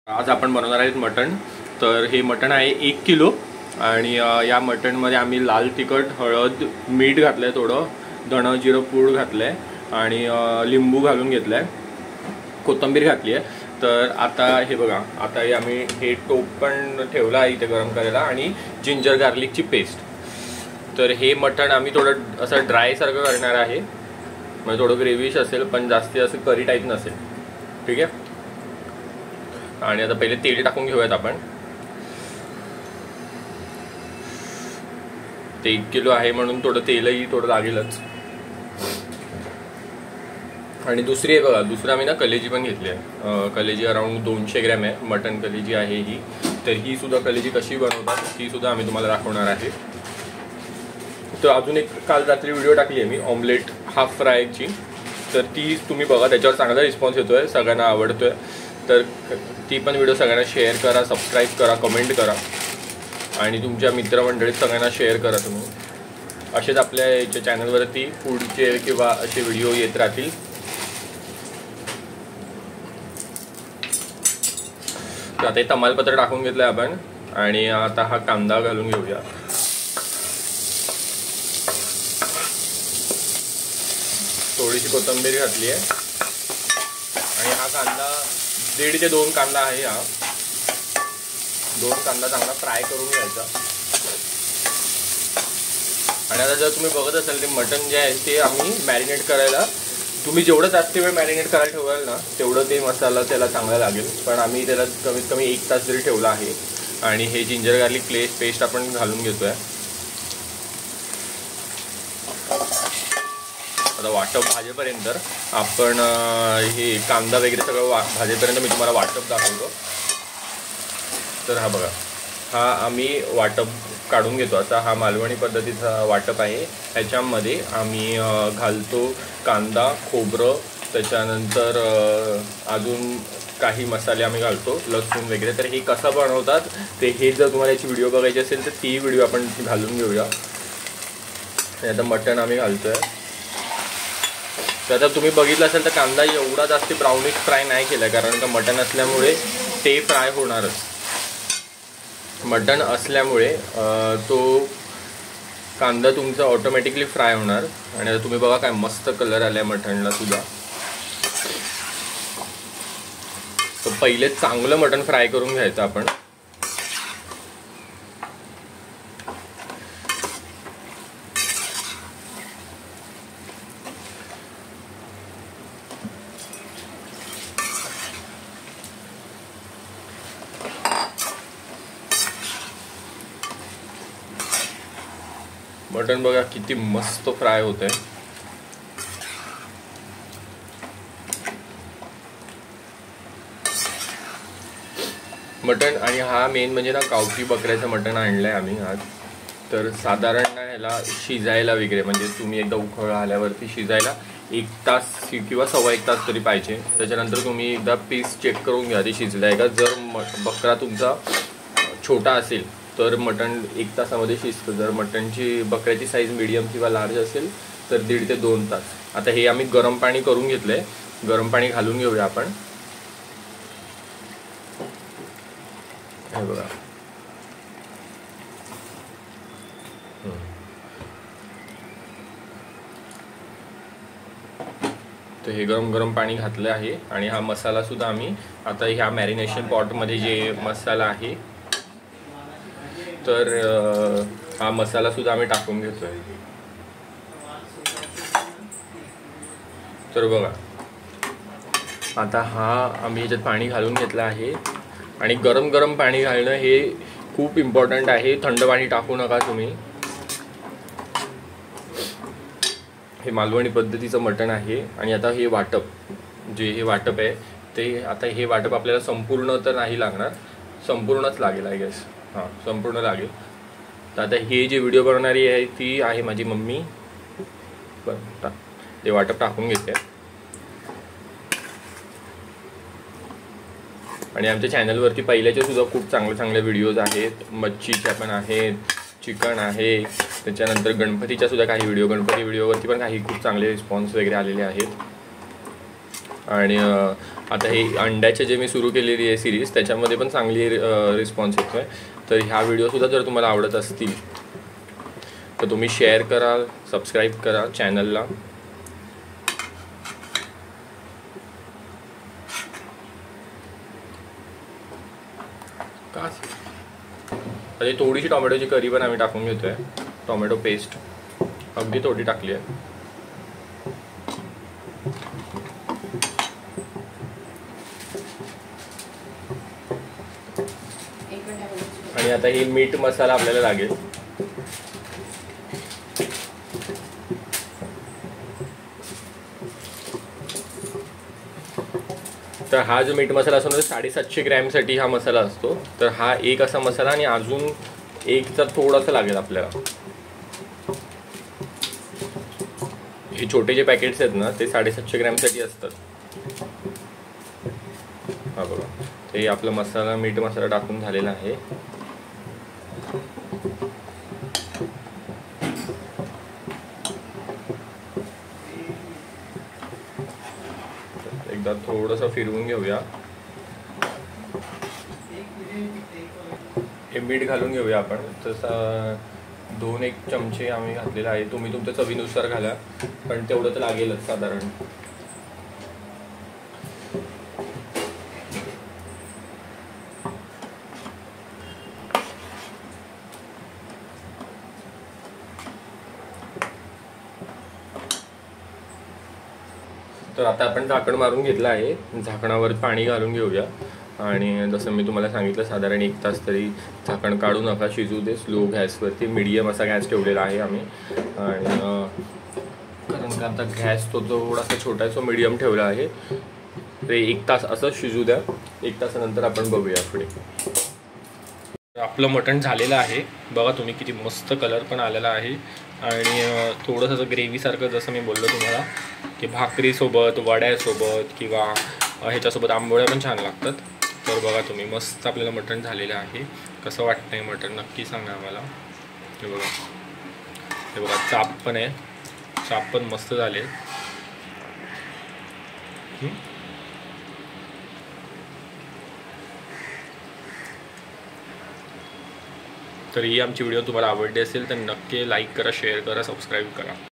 आज आपण बनवणार आहेत मटण। तर हे मटण आहे 1 किलो आणि या मटणमध्ये आम्ही लाल तिखट, हळद, मीठ घातलंय, थोडं धणं जिरं पूड घातलंय आणि लिंबू घालून घेतलंय, कोथिंबीर घातली आहे। तर आता हे बघा, आता हे आम्ही हे टोप पण ठेवला आहे इथे गरम करायला आणि जिंजर गार्लिकची पेस्ट। तर हे मटण आम्ही थोडं असं ड्राय सारखं करणार आहे, म्हणजे थोडं ग्रेव्हीश असेल पण जास्ती असं करी टाईप नसेल, ठीक आहे। आणि आता पहिले तेल टाकून घेऊयात आपण। ते 1 किलो आहे म्हणून थोडं तेलही थोडं लागेलच। आणि दुसरी आहे बघा, दुसरं आम्ही ना कलेजी पण घेतली आहे। कलेजी अराउंड 200 ग्रॅम आहे, मटन कलेजी आहे ही। तर ही सुद्धा कलेजी कशी बनवतात ही सुद्धा आम्ही तुम्हाला दाखवणार आहे। तर अजून एक काल रात्री व्हिडिओ टाकली आहे मी ऑमलेट हाफ फ्रायची, तर ती तुम्ही बघा, त्याच्यावर चांगला रिस्पॉन्स येतोय, सगळ्यांना आवडतोय। तर ती पण व्हिडिओ सगळ्यांना शेअर करा, सबस्क्राईब करा, कमेंट करा आणि तुमच्या मित्रमंडळीत सगळ्यांना शेअर करा तुम्ही। असेच आपल्या याच्या चॅनलवरती फूडचे किंवा असे व्हिडिओ येत राहतील। तर आता हे तमालपत्र टाकून घेतलं आपण आणि आता हा कांदा घालून घेऊया। थोडीशी कोथिंबीर घातली आहे आणि हा कांदा 1.5 ते 2 कांदा आहे, हा 2 कांदा चांगला फ्राय करून घ्यायचा। आणि आता जर तुम्ही बघत असाल ते मटण जे आहे ते आम्ही मॅरिनेट करायला, तुम्ही जेवढं जास्त वेळ मॅरिनेट करायला ठेवाल ना तेवढं ते मसाला त्याला चांगला लागेल, पण आम्ही त्याला कमीत कमी 1 तास जरी ठेवला आहे। आणि हे जिंजर गार्लिक पेस्ट आपण घालून घेतोय। आता वाटप भाजेपर्यंत आपण हे कांदा वगैरे सगळं भाजेपर्यंत मी तुम्हाला वाटप दाखवतो। तर हा बघा, हा आम्ही वाटप काढून घेतो, असा हा मालवणी पद्धतीचा वाटप आहे। ह्याच्यामध्ये आम्ही घालतो कांदा, खोबरं, त्याच्यानंतर अजून काही मसाले आम्ही घालतो, लसूण वगैरे। तर हे कसं बनवतात ते, हे जर तुम्हाला याची व्हिडिओ बघायची असेल तर ती व्हिडिओ आपण घालून घेऊया। आता मटण आम्ही घालतोय। तर आता तुम्ही बघितलं असेल तर कांदा एवढा जास्त ब्राउनिश फ्राय नाही केला, कारण का मटण असल्यामुळे ते फ्राय होणारच। मटण असल्यामुळे तो कांदा तुमचा ऑटोमॅटिकली फ्राय होणार। आणि आता तुम्ही बघा काय मस्त कलर आलाय मटणला सुद्धा। तर पहिले चांगलं मटण फ्राय करून घ्यायचं आपण। मटण बघा किती मस्त फ्राय होतंय। मटण आणि हा मेन म्हणजे ना गावठी बकऱ्याचं मटण आणलंय आम्ही आज। तर साधारण ना ह्याला शिजायला वगैरे, म्हणजे तुम्ही एकदा उकळ आल्यावरती शिजायला 1 तास किंवा सव्वा 1 तास तरी पाहिजे। त्याच्यानंतर तुम्ही एकदा पीस चेक करून घ्या ते शिजलाय का। जर बकरा तुमचा छोटा असेल तर मटण 1 तासामध्ये शिजतं। जर मटणची बकऱ्याची साईज मीडियम किंवा लार्ज असेल तर 1.5 ते 2 तास। आता हे आम्ही गरम पाणी करून घेतलंय, गरम पाणी घालून घेऊया आपण। हे बघा, तर हे गरम गरम पाणी घातलं आहे। आणि हा मसाला सुद्धा आम्ही आता ह्या मॅरिनेशन पॉटमध्ये जे मसाला आहे तर हा मसाला सुद्धा आम्ही टाकून घेतोय। तर बघा, आता हा आम्ही याच्यात पाणी घालून घेतलं आहे। आणि गरम गरम पाणी घालणं हे खूप इम्पॉर्टंट आहे, थंड पाणी टाकू नका तुम्ही। हे मालवणी पद्धतीचं मटण आहे। आणि आता हे वाटप, जे हे वाटप आहे ते, आता हे वाटप आपल्याला संपूर्ण तर नाही लागणार, संपूर्णच लागेल आय गेस, हां संपूर्ण लागेल। तर आता हे जे व्हिडिओ बनवणारी आहे ती आहे माझी मम्मी, पण ते वाटप टाकून घेते। आणि आमच्या चॅनलवरती पहिल्याचे सुद्धा खूप चांगले चांगले व्हिडिओज आहेत, मच्छीच्या पण आहेत, चिकन आहे, त्याच्यानंतर गणपतीच्या सुद्धा काही व्हिडिओ, गणपती व्हिडिओवरती पण काही खूप चांगले रिस्पॉन्स वगैरे आलेले आहेत। आणि आता हे अंड्याचे जे मी सुरू केलेली आहे सिरीज त्याच्यामध्ये पण चांगली रिस्पॉन्स येतो आहे. तर ह्या व्हिडिओसुद्धा जर तुम्हाला आवडत असतील तर तुम्ही शेअर करा, सबस्क्राईब करा चॅनलला. का थोडीशी टोमॅटोची करी पण आम्ही टाकून घेतो आहे. टोमॅटो पेस्ट अगदी थोडी टाकली आहे. आणि आता ही मीठ मसाला आपल्याला लागेल. तर हा जो मीठ मसाला असतो ना 750 ग्रॅमसाठी हा मसाला असतो. तर हा एक असा मसाला आणि अजून एक तर थोडंसं लागेल आपल्याला. हे छोटे जे पॅकेट्स आहेत ना ते 750 ग्रॅमसाठी असतात. हा बघा, ते आपला मसाला मीठ मसाला टाकून झालेला आहे. एकदा थोडंसं फिरवून घेऊया. हे मीठ घालून घेऊया आपण. तसं 2-1 चमचे आम्ही घातलेला आहे. तुम्ही तुमच्या चवीनुसार घाला, पण तेवढं तर लागेलच साधारण. तर आता आपण झाकण मारून घेतलं आहे. झाकणावर पाणी घालून घेऊया. आणि जसं मी तुम्हाला सांगितलं साधारण 1 तास तरी झाकण काढू नका, शिजू दे स्लो गॅसवरती. मीडियम असा गॅस ठेवलेला आहे आम्ही. आणि कारण का आता गॅस तो थोडासा छोटा आहे, सो मीडियम ठेवला आहे. ते 1 तास असं शिजू द्या. 1 तासानंतर आपण बघूया पुढे. आपलं मटण झालेलं आहे. बघा तुम्ही किती मस्त कलर पण आलेला आहे. आणि थोडंसं ग्रेव्हीसारखं जसं मी बोललो तुम्हाला की भाकरीसोबत, वड्यासोबत किंवा ह्याच्यासोबत आंबोळ्या पण छान लागतात. तर बघा तुम्ही मस्त आपल्याला मटण झालेलं आहे. कसं वाटतंय मटण नक्की सांगा आम्हाला. हे बघा, हे बघा चाप पण आहे. चाप पण मस्त झाले. तर ही आमची व्हिडिओ तुम्हाला आवडली असेल तर नक्की लाईक करा, शेअर करा, सबस्क्राईब करा.